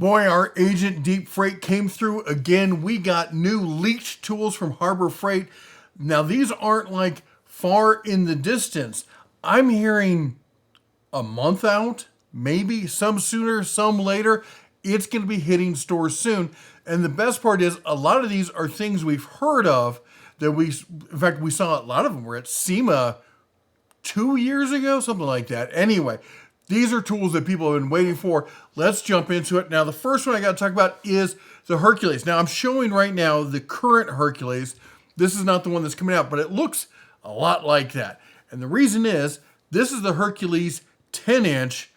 Boy, our agent Deep Freight came through again. We got new leaked tools from Harbor Freight. Now, these aren't like far in the distance. I'm hearing a month out, maybe some sooner, some later. It's going to be hitting stores soon. And the best part is a lot of these are things we've heard of that in fact, we saw a lot of them were at SEMA 2 years ago, something like that. Anyway, these are tools that people have been waiting for. Let's jump into it. Now, the first one I got to talk about is the Hercules. Now, I'm showing right now the current Hercules. This is not the one that's coming out, but it looks a lot like that. And the reason is, this is the Hercules 10-inch,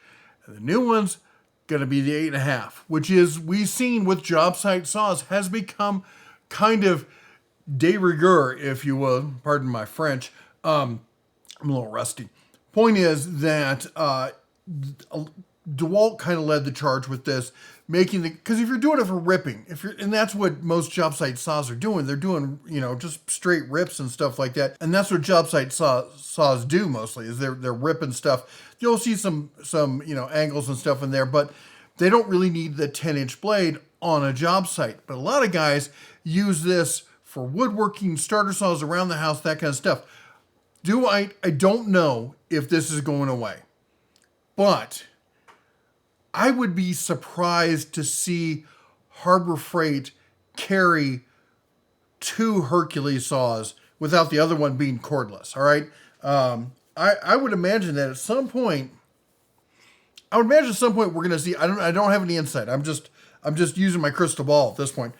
and the new one's going to be the 8.5, which is, we've seen with job site saws, has become kind of de rigueur, if you will. Pardon my French. I'm a little rusty. Point is that DeWalt kind of led the charge with this, because if you're doing it for ripping, and that's what most job site saws are doing. They're doing, just straight rips and stuff like that. And that's what job site saws do mostly, is they're ripping stuff. You'll see some angles and stuff in there, but they don't really need the 10-inch blade on a job site. But a lot of guys use this for woodworking, starter saws around the house, that kind of stuff. I don't know if this is going away, but I would be surprised to see Harbor Freight carry 2 Hercules saws without the other one being cordless. All right. I would imagine that at some point, we're going to see, I don't have any insight. I'm just using my crystal ball at this point.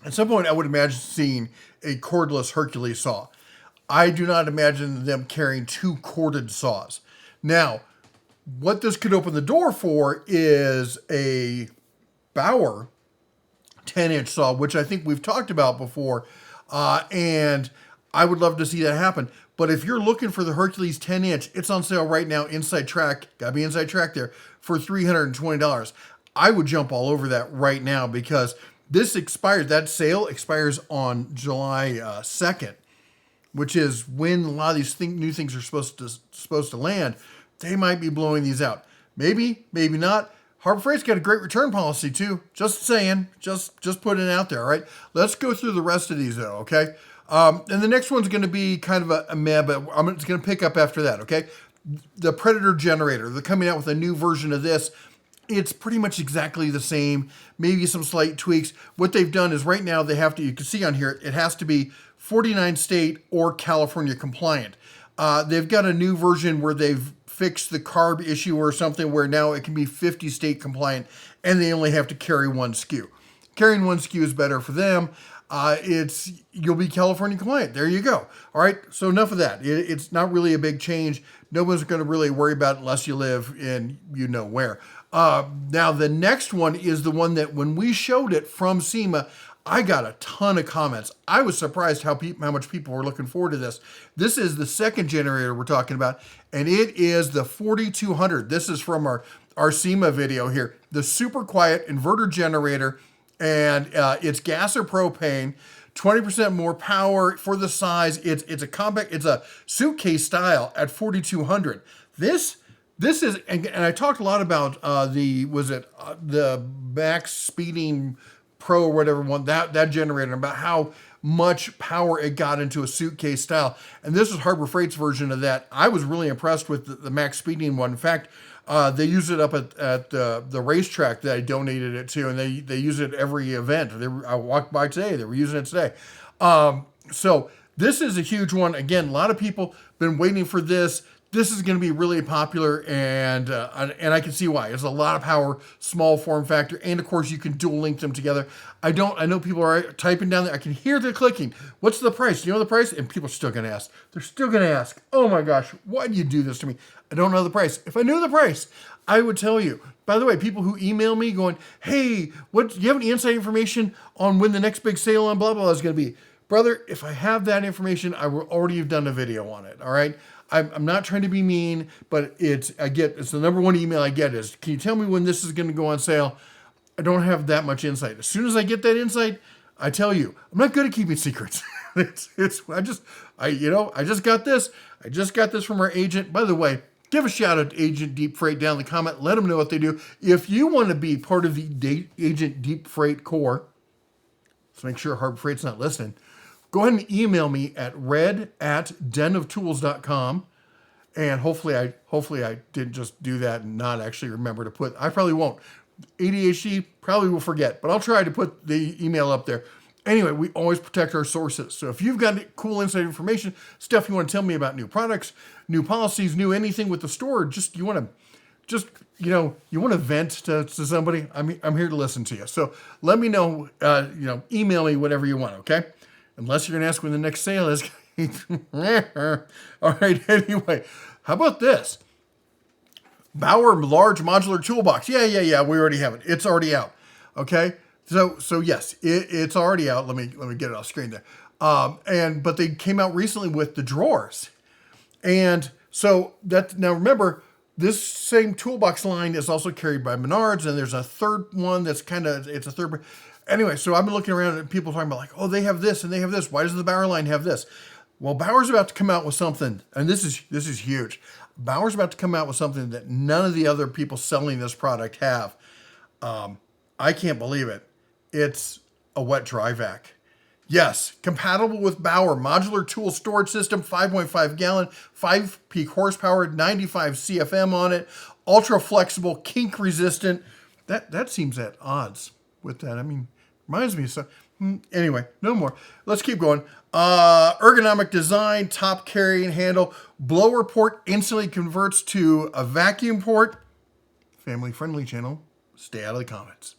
At some point, I would imagine seeing a cordless Hercules saw. I do not imagine them carrying 2 corded saws. Now, what this could open the door for is a Bauer 10-inch saw, which I think we've talked about before, and I would love to see that happen. But if you're looking for the Hercules 10-inch, it's on sale right now, inside track, gotta be inside track there, for $320. I would jump all over that right now, because that sale expires on July 2nd, which is when a lot of these new things are supposed to land. They might be blowing these out. Maybe, maybe not. Harbor Freight's got a great return policy too. Just saying, just putting it out there, all right? Let's go through the rest of these though, okay? And the next one's gonna be kind of a meh, but it's gonna pick up after that, okay? The Predator generator, they're coming out with a new version of this. It's pretty much exactly the same, maybe some slight tweaks. What they've done is right now you can see on here, it has to be 49 state or California compliant. They've got a new version where they've fixed the carb issue or something, where now it can be 50 state compliant, and they only have to carry 1 SKU. Carrying 1 SKU is better for them. You'll be California compliant. There you go. All right. So enough of that. It's not really a big change. No one's going to really worry about it unless you live in where. Now the next one is the one that when we showed it from SEMA, I got a ton of comments. I was surprised how much people were looking forward to this. This is the second generator we're talking about, and it is the 4200. This is from our SEMA video here. The super quiet inverter generator, and it's gas or propane, 20% more power for the size. It's a compact, it's a suitcase style at 4200. This is, and I talked a lot about the max speeding Pro or whatever one, that generator, about how much power it got into a suitcase style. And this is Harbor Freight's version of that. I was really impressed with the max speeding one. In fact, they use it up at the racetrack that I donated it to, and they use it at every event. I walked by today, they were using it today. So this is a huge one. Again, a lot of people been waiting for this. This is going to be really popular, and I can see why. It's a lot of power, small form factor, and of course you can dual link them together. I know people are typing down there. I can hear the clicking. What's the price? Do you know the price? And people are still going to ask. They're still going to ask. Oh my gosh, why do you do this to me? I don't know the price. If I knew the price, I would tell you. By the way, people who email me going, hey, do you have any inside information on when the next big sale on blah, blah is going to be? Brother, if I have that information, I will already have done a video on it, all right? I'm not trying to be mean, but it's the number one email I get is, can you tell me when this is going to go on sale? I don't have that much insight. As soon as I get that insight, I tell you. I'm not good at keeping secrets. I just got this. I just got this from our agent. By the way, give a shout out to Agent Deep Freight down in the comment. Let them know what they do. If you want to be part of the Agent Deep Freight Corps, let's make sure Harbor Freight's not listening. Go ahead and email me at red@denoftools.com. And hopefully I didn't just do that and not actually remember to put, I probably won't. ADHD probably will forget, but I'll try to put the email up there. Anyway, we always protect our sources. So if you've got cool inside information, stuff you want to tell me about new products, new policies, new anything with the store, you want to vent to somebody, I'm here to listen to you. So let me know, email me whatever you want, okay? Unless you're going to ask when the next sale is. All right, anyway, how about this? Bauer Large Modular Toolbox. Yeah, we already have it. It's already out, okay? So yes, it's already out. Let me get it off screen there. But they came out recently with the drawers. And so now remember, this same toolbox line is also carried by Menards, and there's a third one that's it's a third. Anyway, so I've been looking around and people talking about like, oh, they have this and they have this. Why doesn't the Bauer line have this? Well, Bauer's about to come out with something, and this is huge. Bauer's about to come out with something that none of the other people selling this product have. I can't believe it. It's a wet dry vac. Yes, compatible with Bauer Modular Tool Storage System, 5.5 gallon, 5 peak horsepower, 95 CFM on it, ultra flexible, kink resistant. That seems at odds with that. I mean, reminds me of something. Anyway, no more. Let's keep going. Ergonomic design, top carrying handle, blower port instantly converts to a vacuum port. Family friendly channel. Stay out of the comments.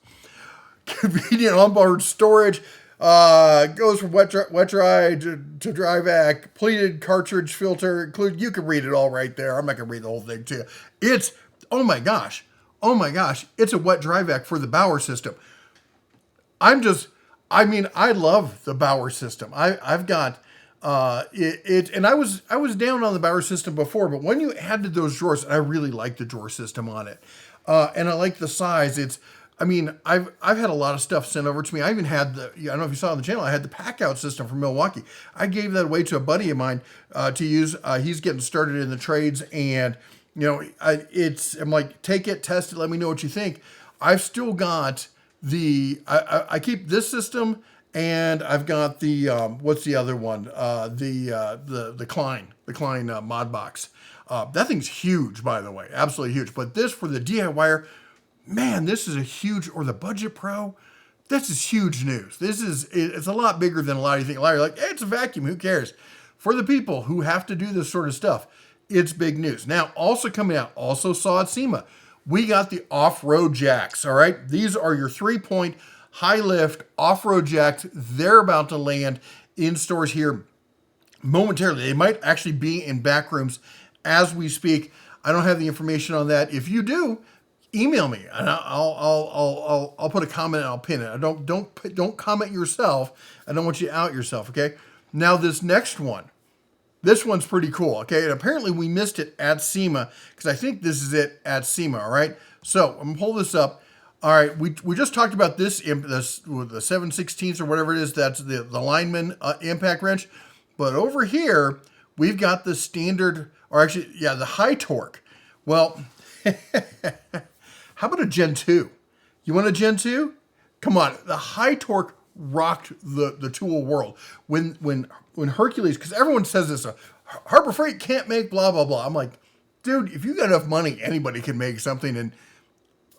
Convenient onboard storage. Goes from wet dry to dry vac. Pleated cartridge filter. You can read it all right there. I'm not gonna read the whole thing to you. It's oh my gosh. It's a wet dry vac for the Bauer system. I love the Bauer system. I've got and I was down on the Bauer system before, but when you added those drawers, I really like the drawer system on it, and I like the size. I've had a lot of stuff sent over to me. I even had I don't know if you saw on the channel, I had the pack out system from Milwaukee. I gave that away to a buddy of mine to use. He's getting started in the trades, and I'm like, take it, test it, let me know what you think. I've still got I keep this system, and I've got the what's the other one? The Klein mod box. That thing's huge, by the way, absolutely huge. But this for the DIYer, man, this is a huge, or the Budget Pro, this is huge news. It's a lot bigger than a lot of you think. A lot of you are like, hey, it's a vacuum, who cares? For the people who have to do this sort of stuff, it's big news. Now, also coming out, also saw at SEMA, we got the off-road jacks, all right? These are your 3-point high-lift off-road jacks. They're about to land in stores here momentarily. They might actually be in back rooms as we speak. I don't have the information on that. If you do, email me, and I'll put a comment and I'll pin it. Don't comment yourself. I don't want you to out yourself, okay? Now this next one. This one's pretty cool, okay? And apparently we missed it at SEMA, because I think this is it at SEMA, all right? So I'm gonna pull this up. All right, we just talked about this with the 7/16 or whatever it is. That's the lineman impact wrench. But over here, we've got the standard, or actually, yeah, the high torque. Well, how about a Gen 2? You want a Gen 2? Come on, the high torque rocked the tool world. When Hercules, because everyone says this, Harbor Freight can't make blah, blah, blah. I'm like, dude, if you got enough money, anybody can make something, and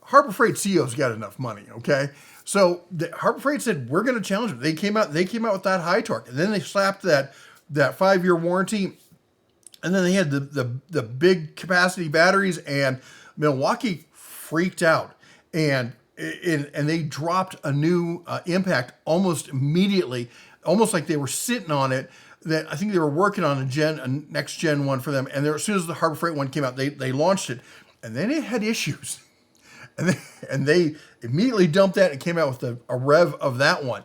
Harbor Freight CEO's got enough money, okay? So Harbor Freight said, we're going to challenge them. They came out with that high torque, and then they slapped that 5-year warranty, and then they had the big capacity batteries, and Milwaukee freaked out, and they dropped a new impact almost immediately, almost like they were sitting on it. That I think they were working on a next gen one for them, and as soon as the Harbor Freight one came out, they launched it, and then it had issues, and they immediately dumped that and came out with a rev of that one.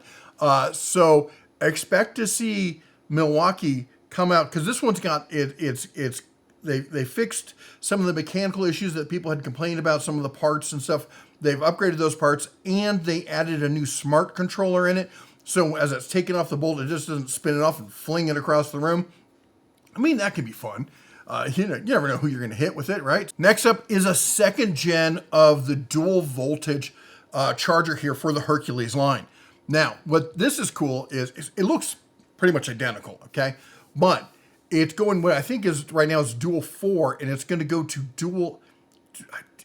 So expect to see Milwaukee come out, because this one's got they fixed some of the mechanical issues that people had complained about, some of the parts and stuff. They've upgraded those parts, and they added a new smart controller in it. So as it's taken off the bolt, it just doesn't spin it off and fling it across the room. I mean, that could be fun. You never know who you're going to hit with it, right? Next up is a second gen of the dual voltage charger here for the Hercules line. Now, what this is cool is it looks pretty much identical, okay? But it's going, what I think is right now is dual 4, and it's going to go to dual,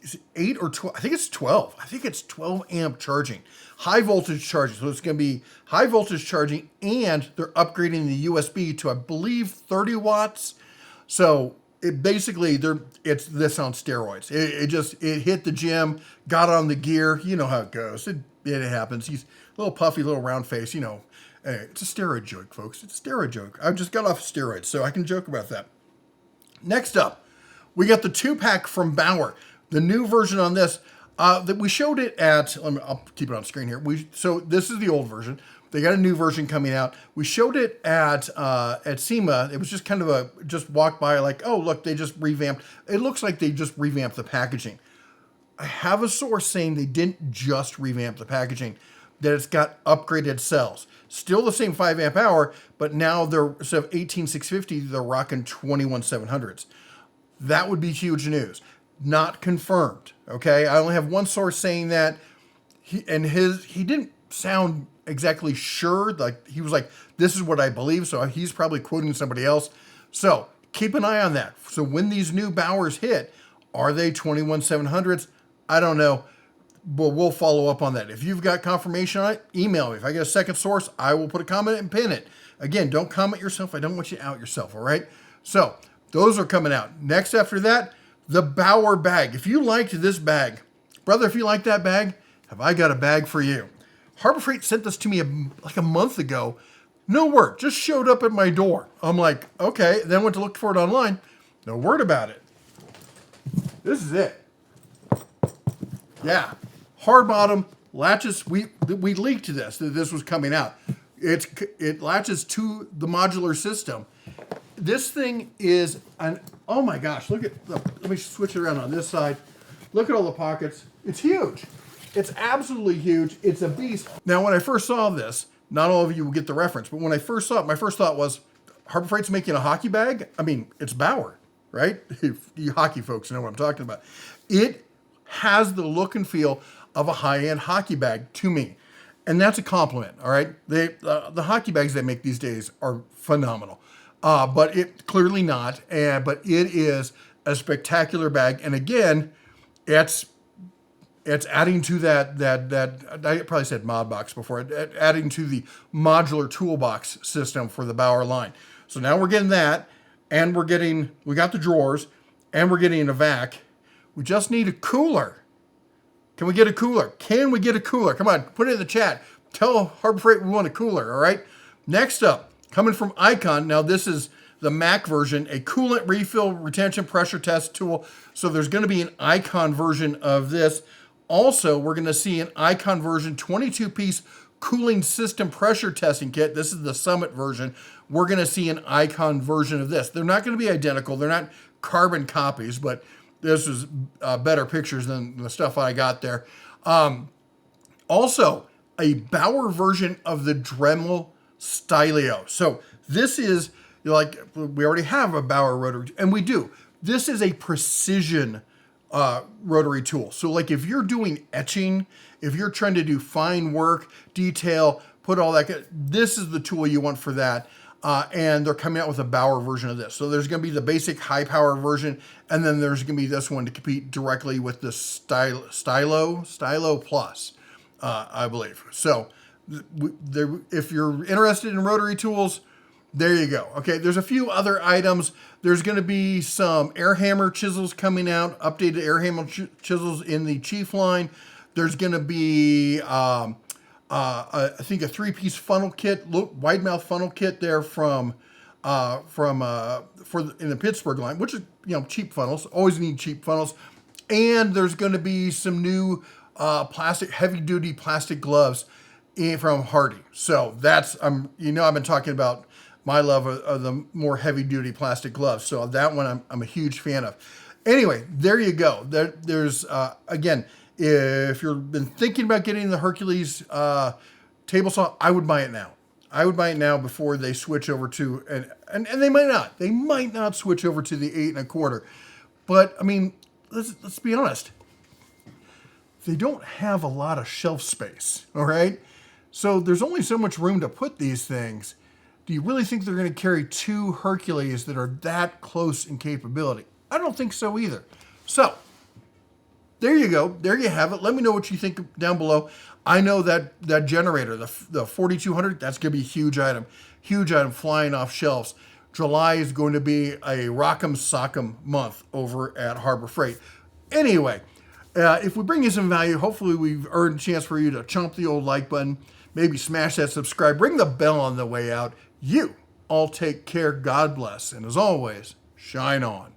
is it 8 or 12? I think it's 12. I think it's 12 amp charging. High voltage charging. So it's going to be high voltage charging, and they're upgrading the USB to, I believe, 30 watts. So it basically, it's this on steroids. It hit the gym, got on the gear. You know how it goes. It happens. He's a little puffy, little round face, you know. It's a steroid joke, folks. It's a steroid joke. I just got off steroids, so I can joke about that. Next up, we got the 2-pack from Bauer. The new version on this, that we showed it at, I'll keep it on screen here. So this is the old version. They got a new version coming out. We showed it at SEMA. It was just kind of just walked by like, oh, look, they just revamped. It looks like they just revamped the packaging. I have a source saying they didn't just revamp the packaging, that it's got upgraded cells. Still the same 5 amp hour, but now they're, instead of 18650, they're rocking 21700s. That would be huge news. Not confirmed, okay? I only have one source saying that. He didn't sound exactly sure. Like, he was like, this is what I believe, so he's probably quoting somebody else. So keep an eye on that. So when these new Bauers hit, are they 21700s? I don't know. But we'll follow up on that. If you've got confirmation on it, email me. If I get a second source, I will put a comment and pin it. Again, don't comment yourself. I don't want you to out yourself, all right? So those are coming out. Next after that, the Bauer bag. If you liked this bag, brother, if you like that bag, have I got a bag for you. Harbor Freight sent this to me like a month ago. No word, just showed up at my door. I'm like, okay. Then went to look for it online. No word about it. This is it. Yeah. Hard bottom, latches, we leaked this, that this was coming out. It latches to the modular system. This thing is oh my gosh, look, let me switch it around on this side. Look at all the pockets. It's huge. It's absolutely huge. It's a beast. Now, when I first saw this, not all of you will get the reference, but when I first saw it, my first thought was, Harbor Freight's making a hockey bag? I mean, it's Bauer, right? You hockey folks know what I'm talking about. It has the look and feel of a high-end hockey bag to me. And that's a compliment, all right? The hockey bags they make these days are phenomenal. But it clearly not, but it is a spectacular bag. And again, it's adding to that I probably said mod box before, adding to the modular toolbox system for the Bauer line. So now we're getting that, and we got the drawers, and we're getting a vac. We just need a cooler. Can we get a cooler? Can we get a cooler? Come on, put it in the chat. Tell Harbor Freight we want a cooler, all right? Next up, coming from Icon. Now, this is the Mac version, a coolant refill retention pressure test tool. So there's going to be an Icon version of this. Also, we're going to see an Icon version 22-piece cooling system pressure testing kit. This is the Summit version. We're going to see an Icon version of this. They're not going to be identical. They're not carbon copies, but this is better pictures than the stuff I got there. Also, a Bauer version of the Dremel Stylio. So this is, like, we already have a Bauer rotary, and we do. This is a precision rotary tool. So like if you're doing etching, if you're trying to do fine work, detail, put all that, this is the tool you want for that. And they're coming out with a Bauer version of this. So there's going to be the basic high power version, and then there's going to be this one to compete directly with the Stylo Plus, I believe. So if you're interested in rotary tools, there you go. Okay, there's a few other items. There's going to be some air hammer chisels coming out, updated air hammer chisels in the Chief line. There's going to be I think a 3-piece funnel kit, wide mouth funnel kit there in the Pittsburgh line, which is, cheap funnels. Always need cheap funnels. And there's going to be some new heavy duty plastic gloves from Hardy. So that's I've been talking about my love of the more heavy duty plastic gloves. So that one I'm a huge fan of. Anyway, there you go. There's again, if you've been thinking about getting the Hercules table saw, I would buy it now. I would buy it now before they switch over to, and they might not switch over to the 8 1/4. But I mean, let's be honest. They don't have a lot of shelf space, all right? So there's only so much room to put these things. Do you really think they're going to carry 2 Hercules that are that close in capability? I don't think so either. So there you go. There you have it. Let me know what you think down below. I know that generator, the 4200, that's going to be a huge item. Huge item flying off shelves. July is going to be a rock'em sock'em month over at Harbor Freight. Anyway, if we bring you some value, hopefully we've earned a chance for you to chomp the old like button, maybe smash that subscribe, ring the bell on the way out. You all take care. God bless. And as always, shine on.